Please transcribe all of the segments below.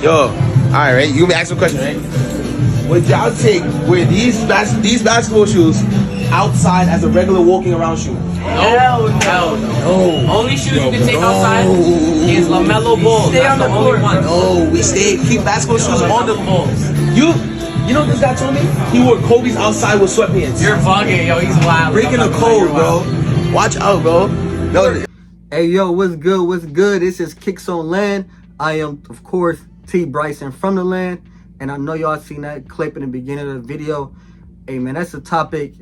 Yo, all right? You gonna be asking a question, right? Would y'all wear these basketball shoes outside as a regular walking around shoe? Hell no. Only shoes you can take outside is LaMelo Ball. Stay on the only court. one. No, we keep basketball shoes on the balls. You know what this guy told me? He wore Kobe's outside with sweatpants. You're bugging, yo. He's wild. Breaking the code, bro. Watch out, bro. No. Hey, yo, what's good? What's good? This is Kicks on Land. I am, of course, T. Bryson from the land. And I know y'all seen that clip in the beginning of the video. Hey, man, that's a topic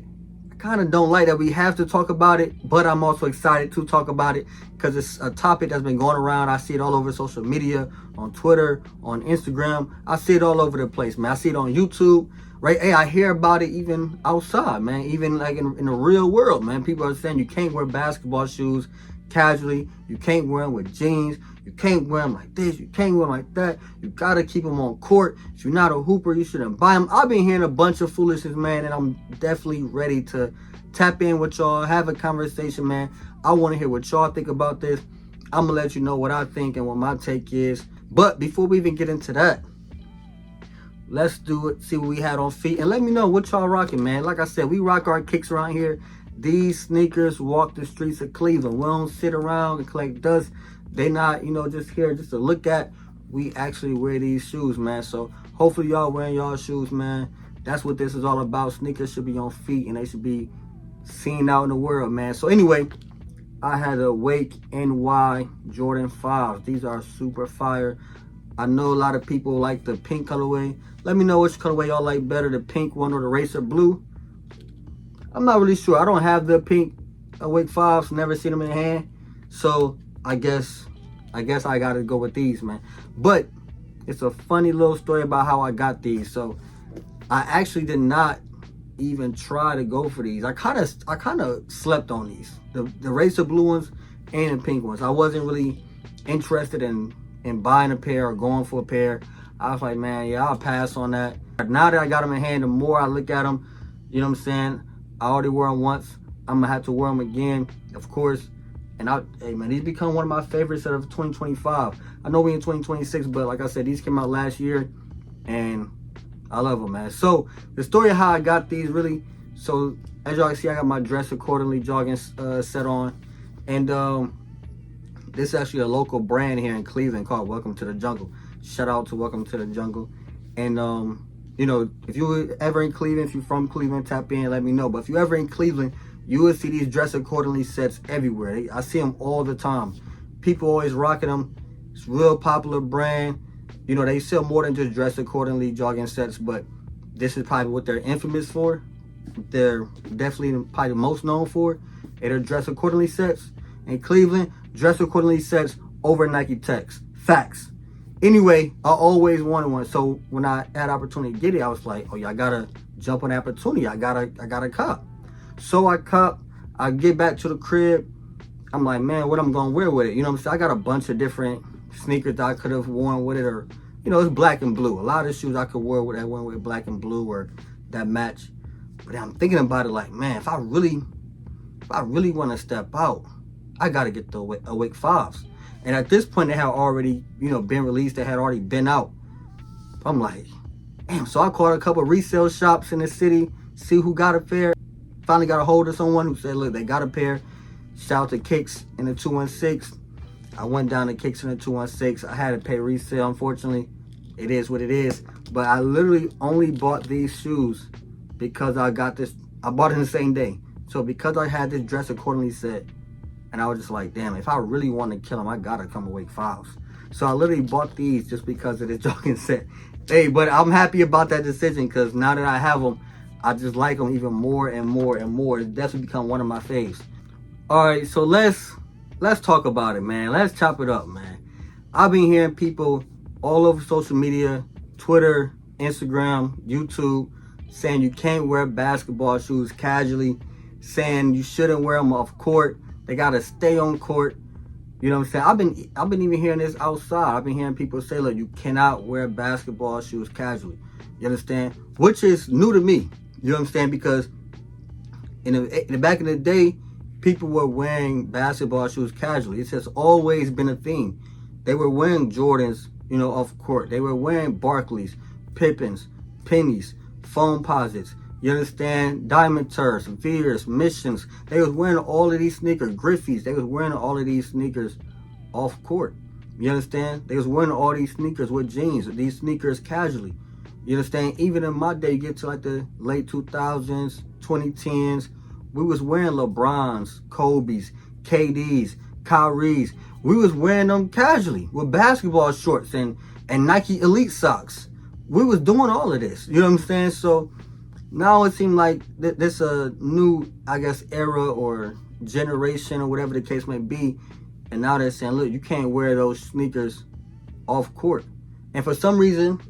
I kind of don't like that we have to talk about it. But I'm also excited to talk about it because it's a topic that's been going around. I see it all over social media, on Twitter, on Instagram. I see it all over the place, man. I see it on YouTube. Right? Hey, I hear about it even outside, man. Even like in the real world, man. People are saying you can't wear basketball shoes casually. You can't wear them with jeans. You can't wear them like this. You can't wear them like that. You gotta keep them on court. If you're not a hooper, you shouldn't buy them. I've been hearing a bunch of foolishness, man, and I'm definitely ready to tap in with y'all, have a conversation, man. I want to hear what y'all think about this. I'm gonna let you know what I think and what my take is. But before we even get into that, let's do it. See what we had on feet, and let me know what y'all rocking, man. Like I said, we rock our kicks around here. These sneakers walk the streets of Cleveland. We don't sit around and collect dust. They not, just here just to look at. We actually wear these shoes, man. So hopefully y'all wearing y'all shoes, man. That's what this is all about. Sneakers should be on feet and they should be seen out in the world, man. So anyway, I had a Wake NY Jordan 5s. These are super fire. I know a lot of people like the pink colorway. Let me know which colorway y'all like better, the pink one or the racer blue. I'm not really sure. I don't have the pink Wake 5s. Never seen them in hand. So I guess I gotta go with these, man. But it's a funny little story about how I got these. So I actually did not even try to go for these. I kind of slept on these. The racer blue ones and the pink ones. I wasn't really interested in buying a pair or going for a pair. I was like, man, yeah, I'll pass on that. Now that I got them in hand, the more I look at them, you know what I'm saying? I already wore them once. I'm gonna have to wear them again, of course. And hey man, these become one of my favorites out of 2025. I know we in 2026, but like I said, these came out last year, and I love them, man. So the story of how I got these, really. So as y'all can see, I got my Dress Accordingly jogging set on, and this is actually a local brand here in Cleveland called Welcome to the Jungle. Shout out to Welcome to the Jungle. And if you ever in Cleveland, if you're from Cleveland, tap in, let me know. But if you ever in Cleveland, you will see these Dress Accordingly sets everywhere. I see them all the time. People always rocking them. It's a real popular brand. They sell more than just Dress Accordingly jogging sets, but this is probably what they're infamous for. They're definitely probably the most known for. They're Dress Accordingly sets. In Cleveland, Dress Accordingly sets over Nike Techs. Facts. Anyway, I always wanted one. So when I had opportunity to get it, I was like, oh yeah, I gotta jump on the opportunity. I gotta cop. So I cop. I get back to the crib. I'm like, man, what I'm gonna wear with it? You know what I'm saying? I got a bunch of different sneakers that I could have worn with it, or it's black and blue. A lot of shoes I could wear with that went with black and blue or that match. But I'm thinking about it like, man, if I really want to step out, I gotta get the Wake 5s. And at this point, they had already, been released. They had already been out. I'm like, damn. So I called a couple of resale shops in the city, see who got a pair. Finally got a hold of someone who said, look, they got a pair. Shout out to Kicks in the 216. I went down to Kicks in the 216. I had to pay resale, unfortunately. It is what it is. But I literally only bought these shoes because I got this. I bought it the same day. So because I had this Dress Accordingly set, and I was just like, damn, if I really want to kill them, I gotta come to Wake 5s. So I literally bought these just because of the jogging set. Hey, but I'm happy about that decision because now that I have them, I just like them even more and more and more. It's definitely become one of my faves. All right, so let's talk about it, man. Let's chop it up, man. I've been hearing people all over social media, Twitter, Instagram, YouTube, saying you can't wear basketball shoes casually, saying you shouldn't wear them off court. They gotta stay on court. You know what I'm saying? I've been even hearing this outside. I've been hearing people say, look, you cannot wear basketball shoes casually. You understand? Which is new to me. You know what I'm saying? Because in the back in the day, people were wearing basketball shoes casually. It's just always been a thing. They were wearing Jordans off court. They were wearing Barclays, Pippins, Pennies, Foam Posits. You understand? Diamond Turfs, Veers, Missions. They was wearing all of these sneakers. Griffies. They was wearing all of these sneakers off court. You understand? They was wearing all these sneakers with jeans. These sneakers casually. You understand? Even in my day, you get to like the late 2000s, 2010s, we was wearing LeBrons, Kobe's, KD's, Kyrie's. We was wearing them casually with basketball shorts and Nike Elite socks. We was doing all of this. You know what I'm saying? So now it seemed like this a new, I guess, era or generation or whatever the case may be. And now they're saying, look, you can't wear those sneakers off court. And for some reason,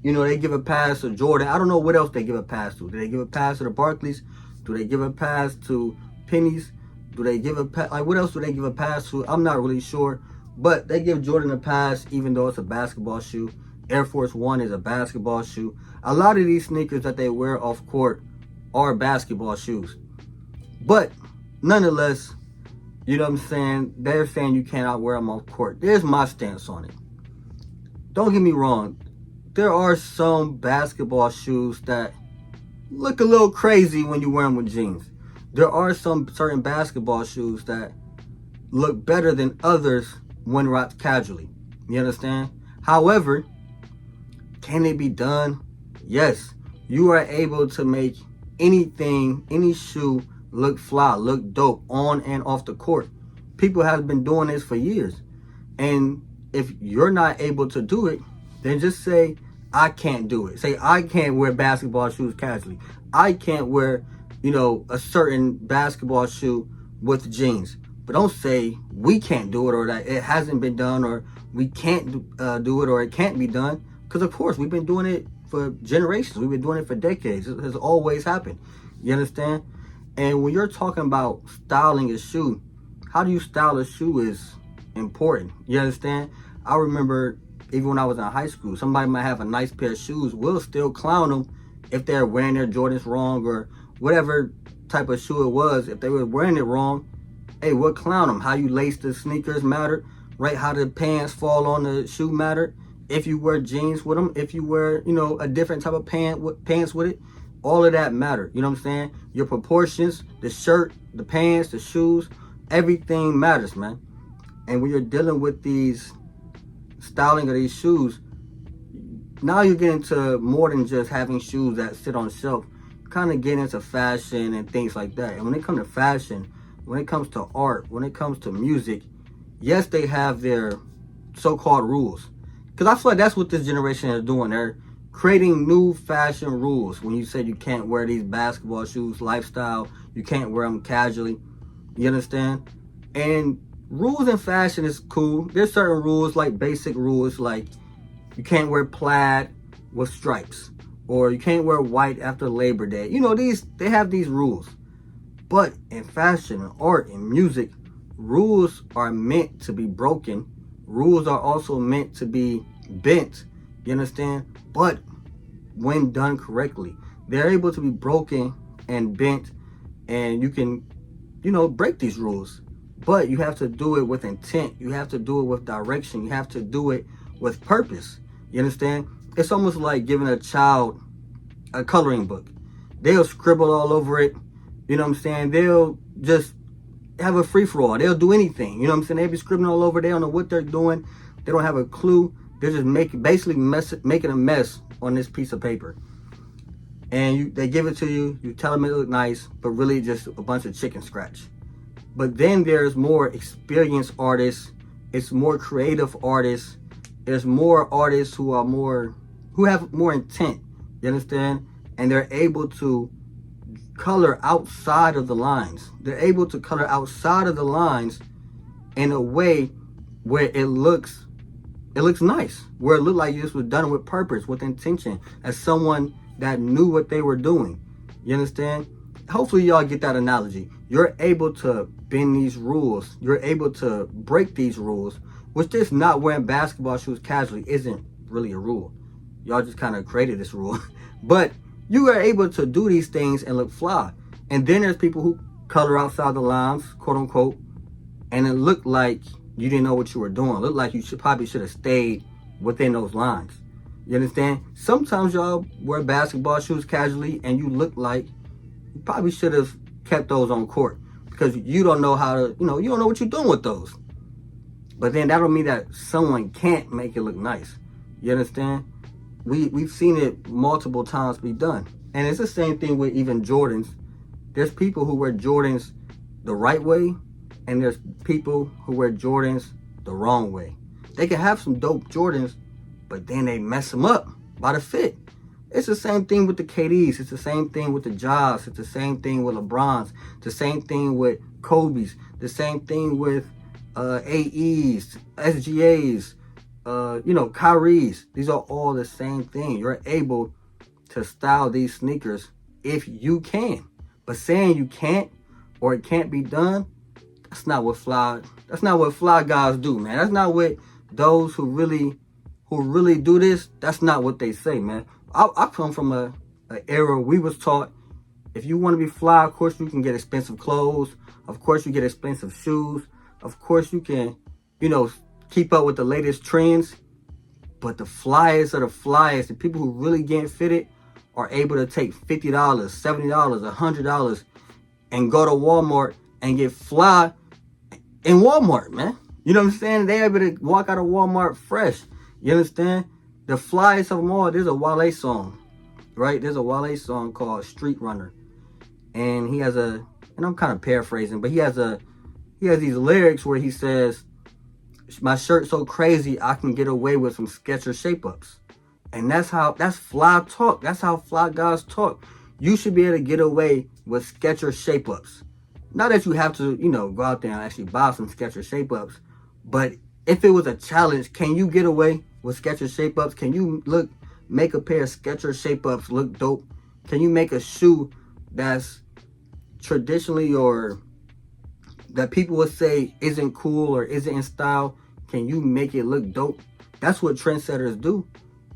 they give a pass to Jordan. I don't know what else they give a pass to. Do they give a pass to the Barclays? Do they give a pass to Pennies? Do they give a pass? Like, what else do they give a pass to? I'm not really sure. But they give Jordan a pass, even though it's a basketball shoe. Air Force One is a basketball shoe. A lot of these sneakers that they wear off court are basketball shoes. But nonetheless, you know what I'm saying? They're saying you cannot wear them off court. There's my stance on it. Don't get me wrong. There are some basketball shoes that look a little crazy when you wear them with jeans. There are some certain basketball shoes that look better than others when rocked casually. You understand? However, can it be done? Yes. You are able to make anything, any shoe, look fly, look dope on and off the court. People have been doing this for years. And if you're not able to do it, then just say, I can't do it. Say, I can't wear basketball shoes casually. I can't wear, a certain basketball shoe with jeans. But don't say we can't do it, or that it hasn't been done, or we can't do it, or it can't be done. Because, of course, we've been doing it for generations. We've been doing it for decades. It has always happened. You understand? And when you're talking about styling a shoe, how do you style a shoe is important. You understand? I remember even when I was in high school, somebody might have a nice pair of shoes. We'll still clown them if they're wearing their Jordans wrong or whatever type of shoe it was. If they were wearing it wrong, hey, we'll clown them. How you lace the sneakers mattered, right? How the pants fall on the shoe mattered. If you wear jeans with them, if you wear, a different type of pants with it, all of that mattered. You know what I'm saying? Your proportions, the shirt, the pants, the shoes, everything matters, man. And when you're dealing with these styling of these shoes, now you're getting into more than just having shoes that sit on the shelf. Kind of get into fashion and things like that. And when it comes to fashion, when it comes to art, when it comes to music, yes, they have their so-called rules. Because I feel like that's what this generation is doing. They're creating new fashion rules. When you say you can't wear these basketball shoes, lifestyle, you can't wear them casually. You understand? And rules in fashion is cool. There's certain rules, like basic rules, like you can't wear plaid with stripes, or you can't wear white after Labor Day. They have these rules. But in fashion and art and music, rules are meant to be broken. Rules are also meant to be bent. You understand? But when done correctly, they're able to be broken and bent, and you can, break these rules. But you have to do it with intent. You have to do it with direction. You have to do it with purpose. You understand? It's almost like giving a child a coloring book. They'll scribble all over it. You know what I'm saying? They'll just have a free-for-all. They'll do anything. You know what I'm saying? They'll be scribbling all over. They don't know what they're doing. They don't have a clue. They're just making a mess on this piece of paper. And they give it to you. You tell them it look nice, but really just a bunch of chicken scratch. But then there's more experienced artists. It's more creative artists. There's more artists who have more intent. You understand? And they're able to color outside of the lines. They're able to color outside of the lines in a way where it looks nice. Where it looked like this was done with purpose, with intention, as someone that knew what they were doing. You understand? Hopefully y'all get that analogy. You're able to bend these rules. You're able to break these rules, which just not wearing basketball shoes casually isn't really a rule. Y'all just kind of created this rule. But you are able to do these things and look fly. And then there's people who color outside the lines, quote unquote, and it looked like you didn't know what you were doing. It looked like you probably should have stayed within those lines. You understand? Sometimes y'all wear basketball shoes casually and you look like you probably should have kept those on court because you don't know how to, you don't know what you're doing with those. But then that don't mean that someone can't make it look nice. You understand? We've seen it multiple times be done. And it's the same thing with even Jordans. There's people who wear Jordans the right way, and there's people who wear Jordans the wrong way. They can have some dope Jordans, but then they mess them up by the fit. It's the same thing with the KDs. It's the same thing with the Ja's. It's the same thing with LeBron's. It's the same thing with Kobe's. The same thing with AEs, SGAs, Kyrie's. These are all the same thing. You're able to style these sneakers if you can. But saying you can't or it can't be done, that's not what fly guys do, man. That's not what those who really do this, that's not what they say, man. I come from an era we was taught, if you want to be fly, of course you can get expensive clothes. Of course you get expensive shoes. Of course you can, keep up with the latest trends. But the flyest of the flyest, the people who really get fitted, are able to take $50, $70, $100 and go to Walmart and get fly in Walmart, man. You know what I'm saying? They're able to walk out of Walmart fresh. You understand? The flyest of them all, there's a Wale song, right? There's a Wale song called Street Runner. And he has and I'm kind of paraphrasing, but he has these lyrics where he says, my shirt's so crazy I can get away with some Skechers shape-ups. And that's fly talk. That's how fly guys talk. You should be able to get away with Skechers shape-ups. Not that you have to, go out there and actually buy some Skechers shape-ups. But if it was a challenge, can you get away with Skechers shape-ups? Can you make a pair of Skechers shape-ups look dope? Can you make a shoe that's traditionally or that people would say isn't cool or isn't in style? Can you make it look dope? That's what trendsetters do.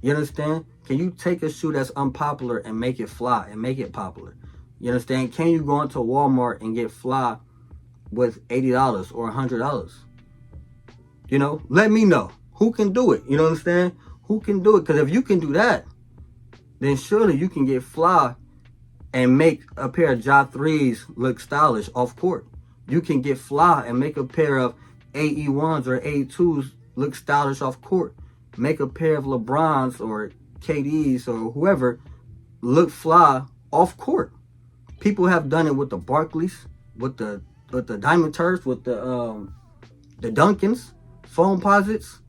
You understand? Can you take a shoe that's unpopular and make it fly and make it popular? You understand? Can you go into Walmart and get fly with $80 or $100? Let me know. Who can do it? You know what I'm saying? Who can do it? Because if you can do that, then surely you can get fly and make a pair of Ja 3s look stylish off court. You can get fly and make a pair of AE1s or AE2s look stylish off court. Make a pair of LeBrons or KDs or whoever look fly off court. People have done it with the Barclays, with the Diamond Turfs, with the Duncans, Foam Posits,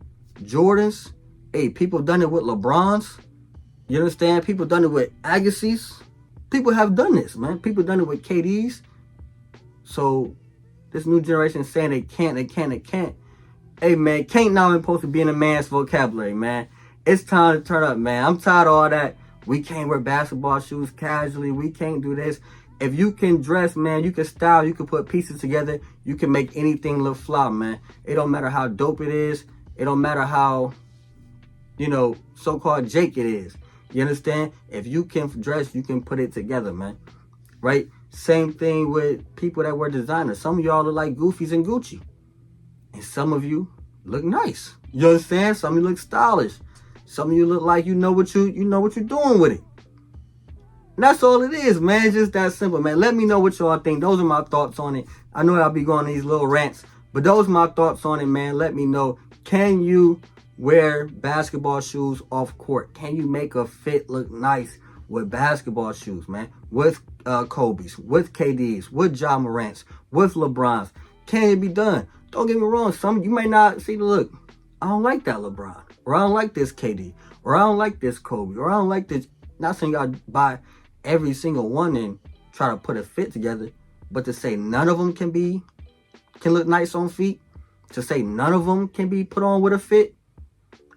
Jordans. Hey, people done it with LeBrons. You understand? People done it with Agassiz. People have done this, man. People done it with KDs. So this new generation is saying they can't. Hey, man, can't now supposed to be in a man's vocabulary, man. It's time to turn up, man. I'm tired of all that. We can't wear basketball shoes casually. We can't do this. If you can dress, man, you can style, you can put pieces together. You can make anything look fly, man. It don't matter how dope it is. It don't matter how, so-called Jake it is. You understand? If you can dress, you can put it together, man. Right? Same thing with people that wear designers. Some of y'all look like Goofies and Gucci. And some of you look nice. You understand? Some of you look stylish. Some of you look like you know what you're doing with it. And that's all it is, man. It's just that simple, man. Let me know what y'all think. Those are my thoughts on it. I know I'll be going on these little rants, but those are my thoughts on it, man. Let me know. Can you wear basketball shoes off court? Can you make a fit look nice with basketball shoes, man? With Kobe's, with KD's, with Ja Morant's, with LeBron's. Can it be done? Don't get me wrong. Some you may not see the look. I don't like that LeBron, or I don't like this KD, or I don't like this Kobe, or I don't like this. Not saying y'all buy every single one and try to put a fit together, but to say none of them can look nice on feet, to say none of them can be put on with a fit,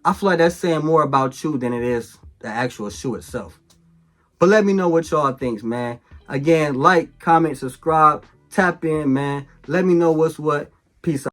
I feel like that's saying more about you than it is the actual shoe itself. But let me know what y'all think, man. Again, like, comment, subscribe, tap in, man. Let me know what's what. Peace out.